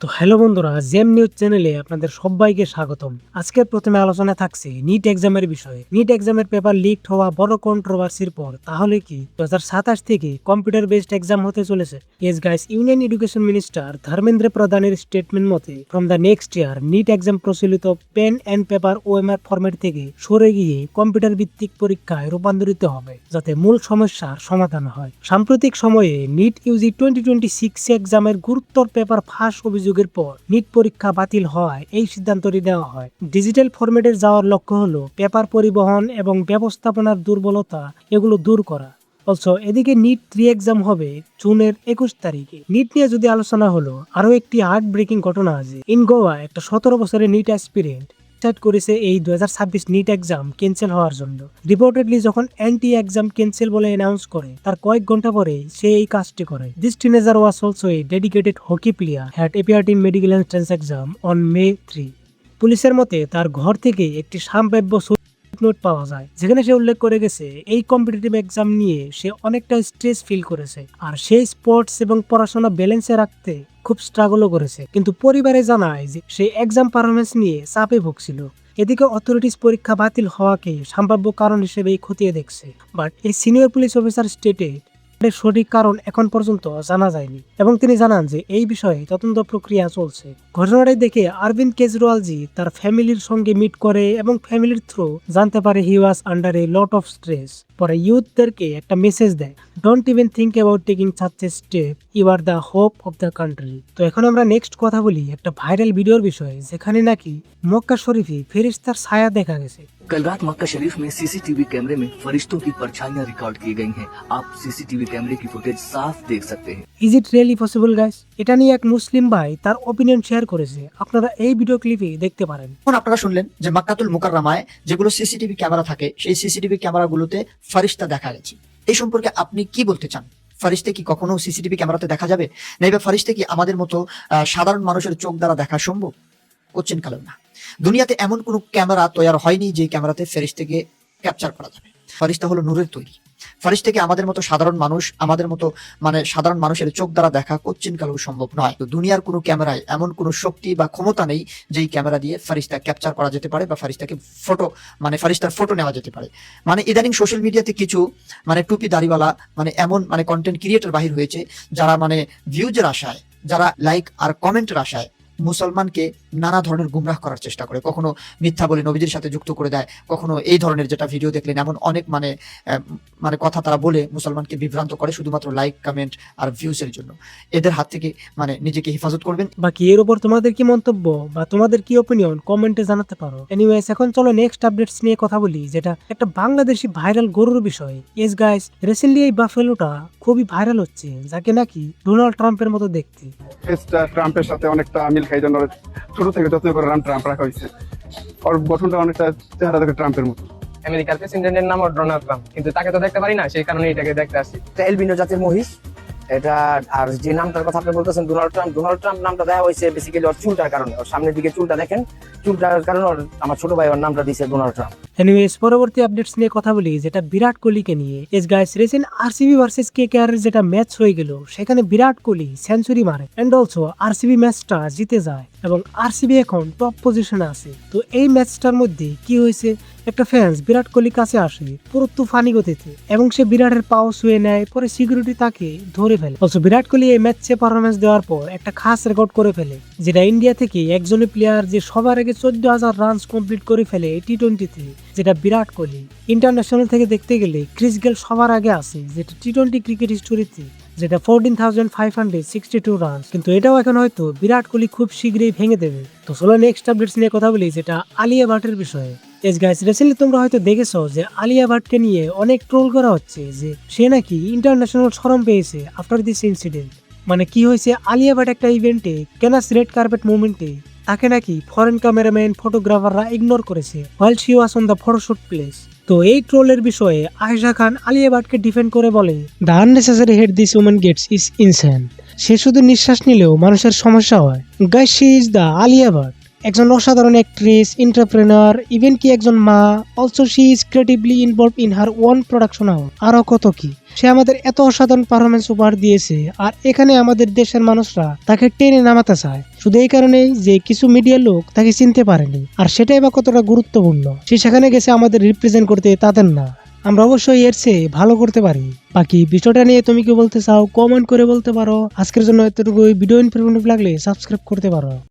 তো হ্যালো বন্ধুরা, জেম নিউজ চ্যানেলে আপনাদের সবাইকে স্বাগতম। আজকের প্রথমে আলোচনা থাকছে নিট এক্সামের বিষয়ে। নিট এক্সামের পেপার লিক হওয়া বড় কন্ট্রোভার্সির পর তাহলে কি 2027 থেকে কম্পিউটার বেসড এক্সাম হতে চলেছে? Yes guys, union education minister Dharmendra প্রধানের স্টেটমেন্ট মতে from the next year NEET exam প্রচলিত pen and paper OMR format থেকে সরে গিয়ে কম্পিউটার ভিত্তিক পরীক্ষায় রূপান্তরিত হবে, যাতে মূল সমস্যার সমাধান হয়। সাম্প্রতিক সময়ে নিট ইউজি 2026 এক্সামের গুরুত্বর পেপার ফাঁস অভিযোগের পর নিট পরীক্ষা বাতিল হওয়ায় এই সিদ্ধান্তটি নেওয়া হয়। ডিজিটাল ফরম্যাটে যাওয়ার লক্ষ্য হলো পেপার পরিবহন এবং ব্যবস্থাপনার দুর্বলতা এগুলো দূর করা। অলসো এদিকে নিট রি এক্সাম হবে জুনের 21 তারিখে। নিট নিয়ে যদি আলোচনা হলো, আরো একটি হার্ট ব্রেকিং ঘটনা আছে। ইন গোয়া একটা 17 বছরের নিট অ্যাসপিরেন্ট ডিসাইড করেছে এই 2026 নিট এক্সাম ক্যান্সেল হওয়ার জন্য। রিপোর্টেডলি যখন অ্যান্টি এক্সাম ক্যান্সেল বলে অ্যানাউন্স করে তার কয়েক ঘন্টা পরে সে এই কাজটি করে। This teenager was also a dedicated hockey player had appeared in medical entrance exam on May 3। পুলিশের মতে তার ঘর থেকে একটি সম্ভাব্য নোট পাওয়া যায়, যেখানে সে উল্লেখ করে গেছে এই কম্পিটিটিভ এক্সাম নিয়ে সে অনেকটা স্ট্রেস ফিল করেছে আর সেই স্পোর্টস এবং পড়াশোনা ব্যালেন্সে রাখতে খুব স্ট্রাগলও করেছে। কিন্তু পরিবারে জানায় যে সে এক্সাম পারফরমেন্স নিয়ে চাপে ভুগছিল। এদিকে অথরিটিস পরীক্ষা বাতিল হওয়াকে সম্ভাব্য কারণ হিসেবেই খতিয়ে দেখছে, বাট এই সিনিয়র পুলিশ অফিসার স্টেটে এর সঠিক কারণ এখন পর্যন্ত জানা যায়নি এবং তিনি জানান যে এই বিষয়ে তদন্ত প্রক্রিয়া চলছে। ঘটনাটি দেখে অরবিন্দ কেজরিওয়ালজি তার ফ্যামিলির সঙ্গে মিট করে এবং ফ্যামিলির থ্রু জানতে পারে he was under a lot of stress. পরে ইউথদেরকে একটা মেসেজ দেয়, don't even think about taking such a step, you are the hope of the country. তো এখন আমরা নেক্সট কথা বলি একটা ভাইরাল ভিডিওর বিষয়ে, যেখানে নাকি মক্কা শরীফে ফেরেশতার ছায়া দেখা গেছে। कल रात मक्का शरीफ में सीसीटीवी कैमरे में फरिश्तों की परछाइयां रिकॉर्ड की गई हैं। आप सीसीटीवी कैमरे की फुटेज साफ देख सकते हैं। Is it really possible guys? এটা নিয়ে এক মুসলিম ভাই তার ওপিনিয়ন শেয়ার করেছে, আপনারা এই ভিডিও ক্লিপে দেখতে পারেন। এখন আপনারা শুনলেন যে মাক্কাতুল মুকাররমায় যেগুলো সিসিটিভি ক্যামেরা থাকে সেই সিসিটিভি ক্যামেরাগুলোতে ফারিস্তা দেখা গেছে। এই সম্পর্কে আপনি কি বলতে চান? ফারিস্তা কি কখনো সিসিটিভি ক্যামেরাতে দেখা যাবে? নাইবা ফারিস্তা কি আমাদের মতো সাধারণ মানুষের চোখ দ্বারা দেখা সম্ভব? কোশ্চেন কালেও না। দুনিয়াতে এমন কোনো ক্যামেরা তৈরি হয়নি যে ক্যামেরাতে ফেরেশতাকে ক্যাপচার করা যাবে। ফারিস্তা হলো নূরের তৈরি। ফারিস্তাকে আমাদের মতো সাধারণ মানুষ, আমাদের মতো সাধারণ মানুষের চোখ দ্বারা দেখা কোশ্চেন কালেও সম্ভব নয়। তো দুনিয়ার কোনো ক্যামেরায় এমন কোনো শক্তি বা ক্ষমতা নেই যেই ক্যামেরা দিয়ে ফারিস্তা ক্যাপচার করা যেতে পারে বা ফারিস্তাকে ফারিস্তার ফটো নেওয়া যেতে পারে। ইদানিং সোশ্যাল মিডিয়াতে কিছু টুপি দাড়িওয়ালা এমন কন্টেন্ট ক্রিয়েটর বাহির হয়েছে যারা ভিউজের আশায়, যারা লাইক আর কমেন্টের আশায় মুসলমানকে নানা ধরনের গুমরাহ করার চেষ্টা করে। কখনো মিথ্যা বলে নবীদের সাথে যুক্ত করে দেয়, কখনো এই ধরনের যেটা ভিডিও দেখলেন এমন অনেক কথা তারা বলে মুসলমানকে বিভ্রান্ত করে শুধুমাত্র লাইক, কমেন্ট আর ভিউজের জন্য। এদের হাত থেকে নিজেকে হেফাজত করবেন। বাকি এর উপর তোমাদের কি মন্তব্য বা তোমাদের কি ওপিনিয়ন কমেন্টে জানাতে পারো। এনিওয়েজ, এখন চলো নেক্সট আপডেটস নিয়ে কথা বলি, যেটা একটা বাংলাদেশি ভাইরাল গরুর বিষয়। ইয়েস গাইস, রিসেন্টলি এই বাফেলোটা খুবই ভাইরাল হচ্ছে, যাকে নাকি ডোনাল্ড ট্রাম্পের মতো দেখতে। ট্রাম্পের সাথে অনেকটা মিল খাই, জন্য ছোট থেকে যত্ন করে ট্রাম্প রাখা হয়েছে। ওর গঠনটা অনেকটা চেহারা দেখে ট্রাম্পের মতো। আমেরিকার প্রেসিডেন্টের নাম ডোনাল্ড ট্রাম্প, কিন্তু তাকে তো দেখতে পারি না, সেই কারণে এটাকে দেখতে আসি। এলবিনো জাতের মহিষ এটা। আর যে নামটার কথা আপনি বলতেছেন ডোনাল্ড ট্রাম্প নামটা দেওয়া হয়েছে বেসিক্যালি ওর চুলটার কারণে। ওর সামনের দিকে চুলটা দেখেন, চুলটার কারণে আমার ছোট ভাই ওর নামটা দিয়েছে ডোনাল্ড ট্রাম্প। এনিওয়েজ, পরবর্তী আপডেটস নিয়ে কথা বলি, যেটা বিরাট কোহলিকে নিয়ে। S guys, recent RCB versus KKR এর যেটা ম্যাচ হয়ে গেল, সেখানে বিরাট কোহলি সেঞ্চুরি মারে এন্ড অলসো আরসিবি ম্যাচটা জিতে যায় এবং আরসিবি এখন টপ পজিশনে আছে। তো এই ম্যাচটার মধ্যে কি হয়েছে, একটা ফ্যান্স বিরাট কোহলির কাছে আসে পুরো তুফানি গতিতে এবং সে বিরাটের পাও ছুঁয়ে নেয়। পরে সিকিউরিটি তাকে ধরে ফেলে। অলসো বিরাট কোহলি এই ম্যাচে পারফরমেন্স দেওয়ার পর একটা খাস রেকর্ড করে ফেলে, যেটা ইন্ডিয়া থেকে একজনের প্লেয়ার যে সবার আগে 14,000 রানস কমপ্লিট করে ফেলে টি20তে, যেটা বিরাট কোহলি। ইন্টারন্যাশনাল থেকে দেখতে গেলে ক্রিস গেল সবার আগে আছে, যেটা টি20 ক্রিকেট হিস্টোরিতে, যেটা 14,562 রান। কিন্তু এটাও এখন হয়তো বিরাট কোহলি খুব শীঘ্রই ভেঙে দেবে। তো চলো নেক্সট আপডেটস নিয়ে কথা বলি, যেটা আলিয়া ভাটের বিষয়ে। এস গাইস, রিসেন্টলি তোমরা হয়তো দেখেছো যে আলিয়া ভাটকে নিয়ে অনেক ট্রোল করা হচ্ছে যে সে নাকি ইন্টারন্যাশনাল শরম পেয়েছে আফটার দিস ইনসিডেন্ট। কি হয়েছে, আলিয়া ভাট একটা ইভেন্টে কেনাস রেড কার্পেট মুভমেন্টে তাকে নাকি ফরেন ক্যামেরাম্যান, ফটোগ্রাফাররা ইগনোর করেছে while she was on the photoshoot place। তো এই ট্রোলের বিষয়ে আয়েশা খান আলিয়া ভাটকে ডিফেন্ড করে বলে, the unnecessary hate this woman gets is insane. সে শুধু নিঃশ্বাস নিলেও মানুষের সমস্যা হয়। Guys, she is the Alia Bhatt. একজন অসাধারণ অ্যাক্ট্রেস, এন্টারপ্রেনার, ইভেন কি একজন মা। Also she is creatively involved in her own production house. আরো কত কি, সে আমাদের এত অসাধারণ পারফরমেন্স উপহার দিয়েছে, আর এখানে আমাদের দেশের মানুষরা তাকে টেনে নামাতে চায় শুধু এই কারণেই যে কিছু মিডিয়া লোক তাকে চিনতে পারেনি। আর সেটাই বা কতটা গুরুত্বপূর্ণ, সে সেখানে গেছে আমাদের রিপ্রেজেন্ট করতে, তাদের না। আমরা অবশ্যই এর চেয়ে ভালো করতে পারি। বাকি বিষয়টা নিয়ে তুমি কি বলতে চাও কমেন্ট করে বলতে পারো। আজকের জন্য এতটুকু। ভিডিও ইনফরমেটিভ লাগলে সাবস্ক্রাইব করতে পারো।